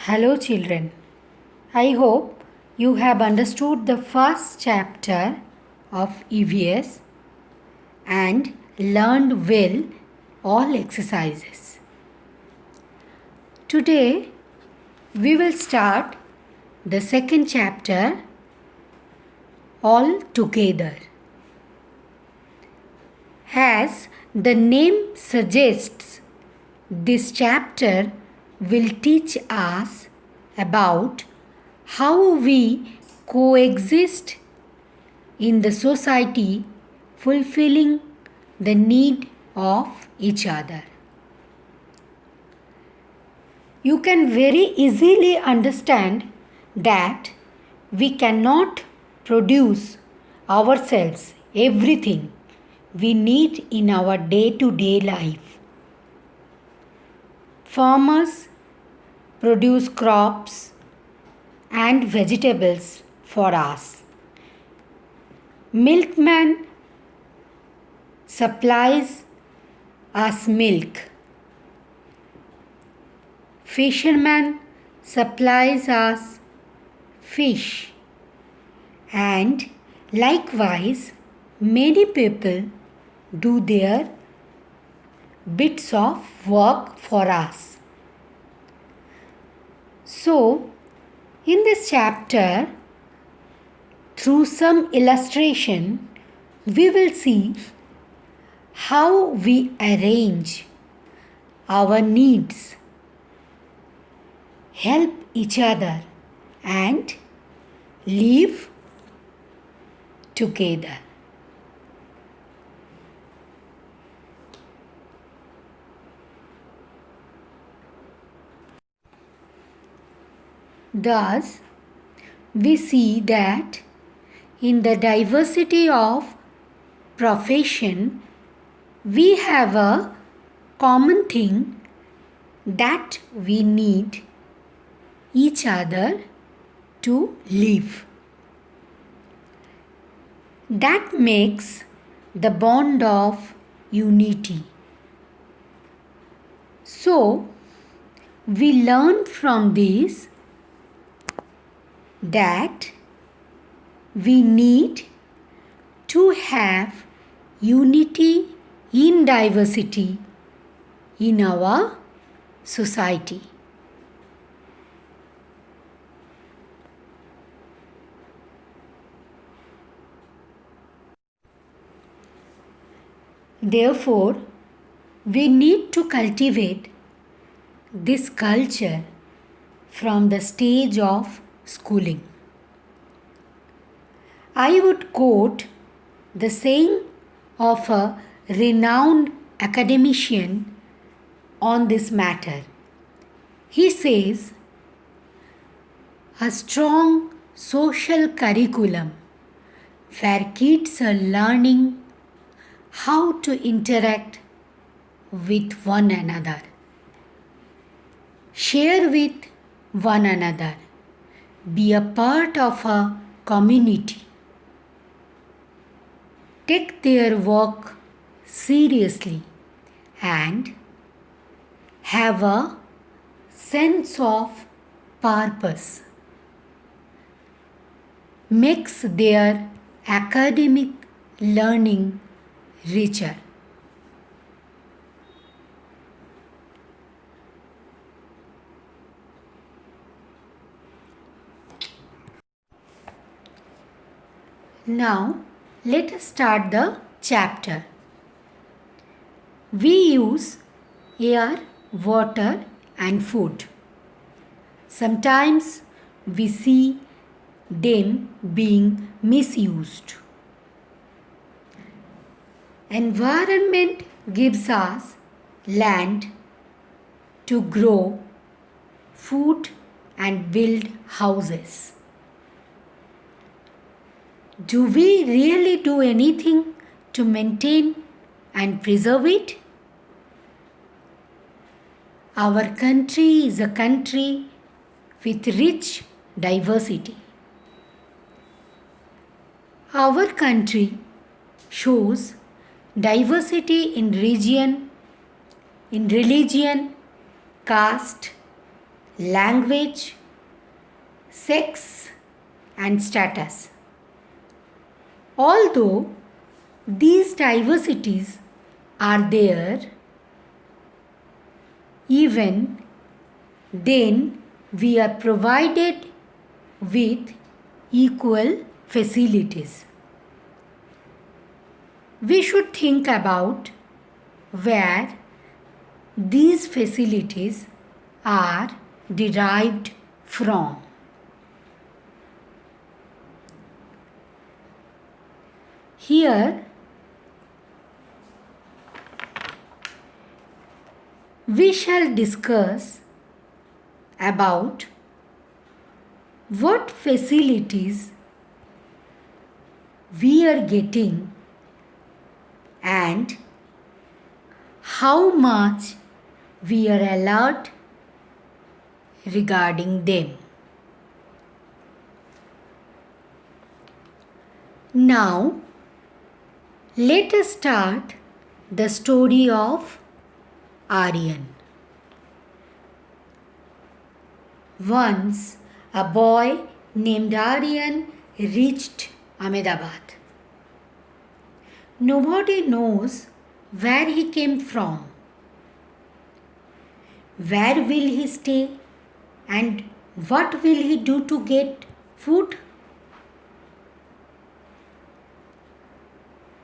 Hello, children. I hope you have understood the first chapter of EVS and learned well all exercises. Today, we will start the second chapter all together. As the name suggests, this chapter will teach us about how we coexist in the society, fulfilling the need of each other. You can very easily understand that we cannot produce ourselves everything we need in our day-to-day life. Farmers produce crops and vegetables for us. Milkman supplies us milk. Fisherman supplies us fish. And likewise, many people do their bits of work for us. So, in this chapter, through some illustration, we will see how we arrange our needs, help each other, and live together. Thus, we see that in the diversity of profession, we have a common thing that we need each other to live. That makes the bond of unity. So, we learn from this that we need to have unity in diversity in our society. Therefore, we need to cultivate this culture from the stage of schooling. I would quote the saying of a renowned academician on this matter. He says, a strong social curriculum where kids are learning how to interact with one another, share with one another, be a part of a community, take their work seriously, and have a sense of purpose, makes their academic learning richer. Now, let us start the chapter. We use air, water, and food. Sometimes we see them being misused. Environment gives us land to grow food and build houses. Do we really do anything to maintain and preserve it? Our country is a country with rich diversity. Our country shows diversity in region, in religion, caste, language, sex, and status. Although these diversities are there, even then we are provided with equal facilities. We should think about where these facilities are derived from. Here we shall discuss about what facilities we are getting and how much we are allowed regarding them. Now, let us start the story of Aryan. Once a boy named Aryan reached Ahmedabad. Nobody knows where he came from. Where will he stay and what will he do to get food?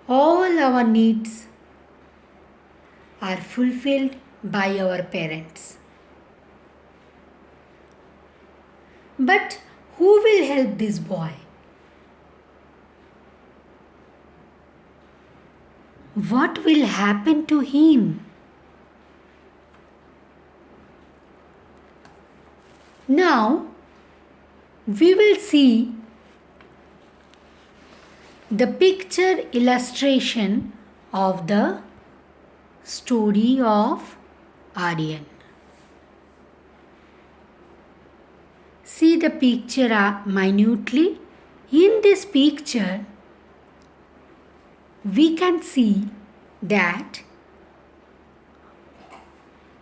All our needs are fulfilled by our parents. But who will help this boy? What will happen to him? Now, we will see the picture illustration of the story of Aryan. See the picture minutely. In this picture, we can see that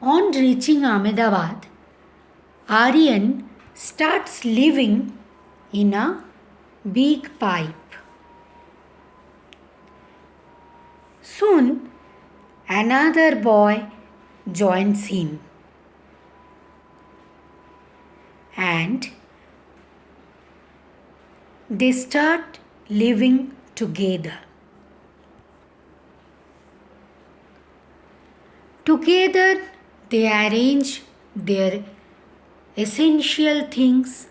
on reaching Ahmedabad, Aryan starts living in a big pipe. Soon, another boy joins him and they start living together. Together, they arrange their essential things,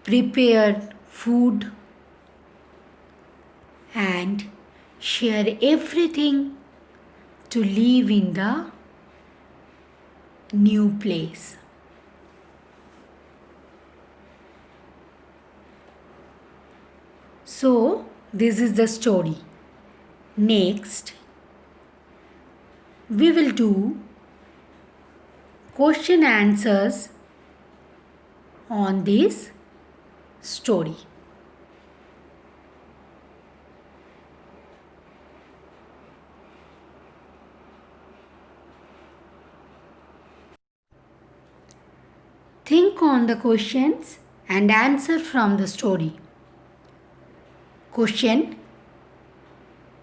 prepare food, and share everything to live in the new place. So, this is the story. Next, we will do question answers on this story. Think on the questions and answer from the story. Question: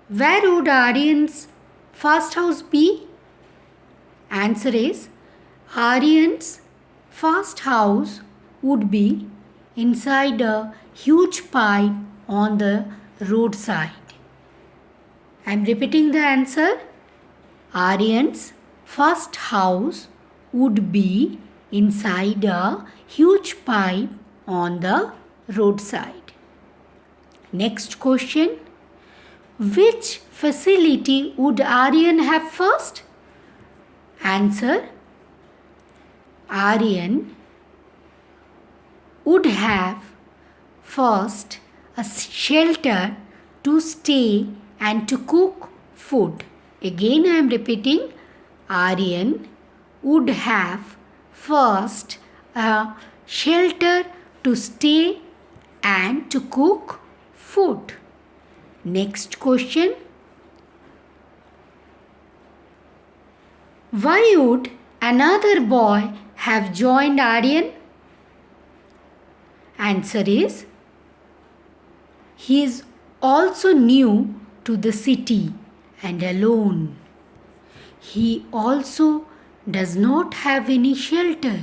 where would Aryan's first house be? Answer is Aryan's first house would be inside a huge pipe on the roadside. I am repeating the answer. Aryan's first house would be inside a huge pipe on the roadside. Next question. Which facility would Aryan have first? Answer: Aryan would have first a shelter to stay and to cook food. Again I am repeating. Aryan would have first a shelter to stay and to cook food. Next question. Why would another boy have joined Aryan? Answer is, he is also new to the city and alone. He also does not have any shelter.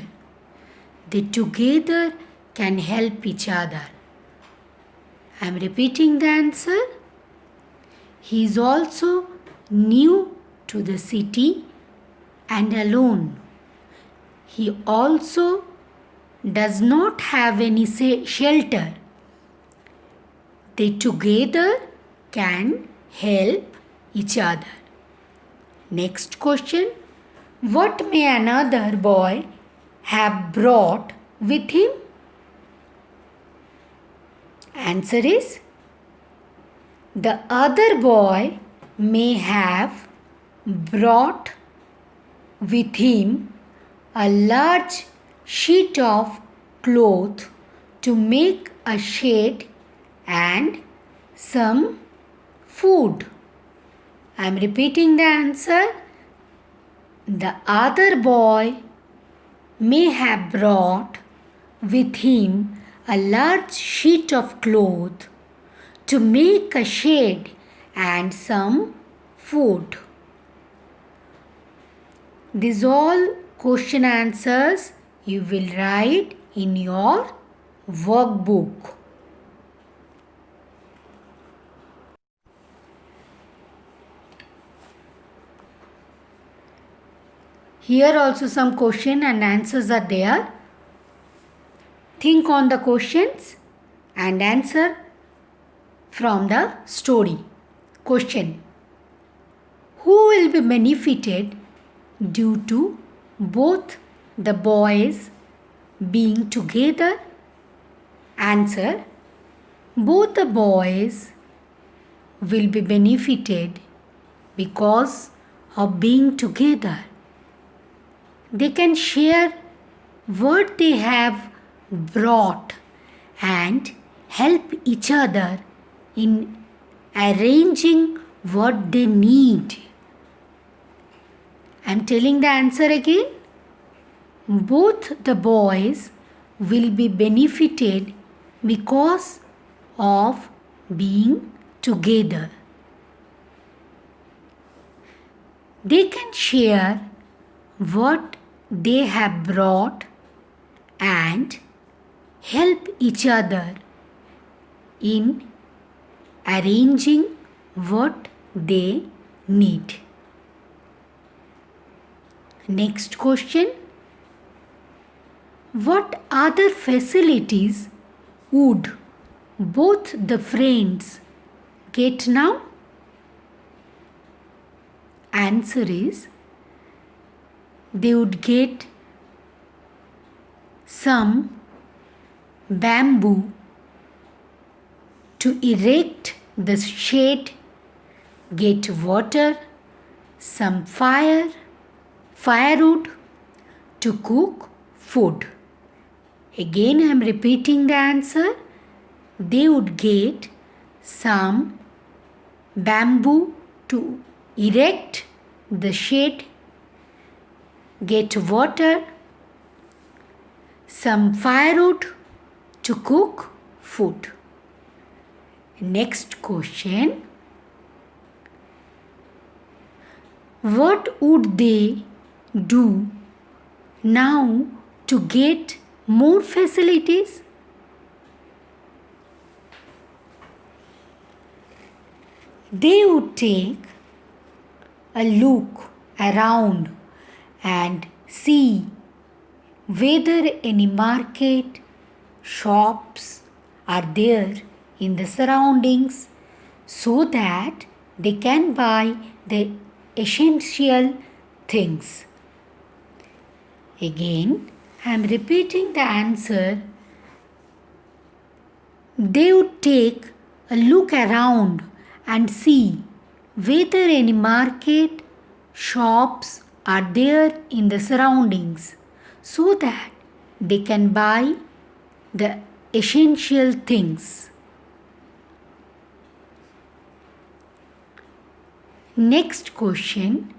They together can help each other. I am repeating the answer. He is also new to the city and alone. He also does not have any shelter. They together can help each other. Next question. What may another boy have brought with him? Answer is, the other boy may have brought with him a large sheet of cloth to make a shade and some food. I am repeating the answer. The other boy may have brought with him a large sheet of cloth to make a shade and some food. These all question answers you will write in your workbook. Here also some question and answers are there. Think on the questions and answer from the story. Question. Who will be benefited due to both the boys being together? Answer. Both the boys will be benefited because of being together. They can share what they have brought and help each other in arranging what they need. I am telling the answer again. Both the boys will be benefited because of being together. They can share what they have brought and help each other in arranging what they need. Next question. What other facilities would both the friends get now? Answer is, they would get some bamboo to erect the shade, get water, some firewood to cook food. Again I am repeating the answer. They would get some bamboo to erect the shade, get water, some firewood to cook food. Next question. What would they do now to get more facilities? They would take a look around and see whether any market, shops are there in the surroundings so that they can buy the essential things. Again, I am repeating the answer. They would take a look around and see whether any market, shops are there in the surroundings so that they can buy the essential things. Next question.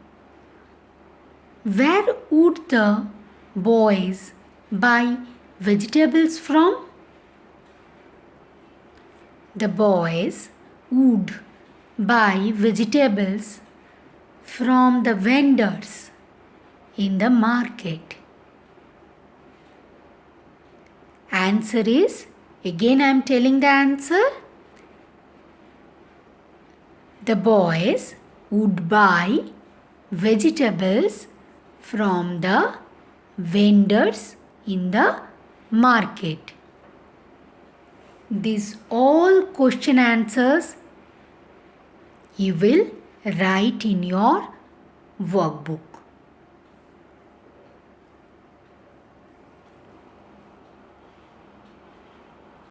Where would the boys buy vegetables from? The boys would buy vegetables from the vendors in the market. Answer is, again I am telling the answer. The boys would buy vegetables from the vendors in the market. These all question answers you will write in your workbook.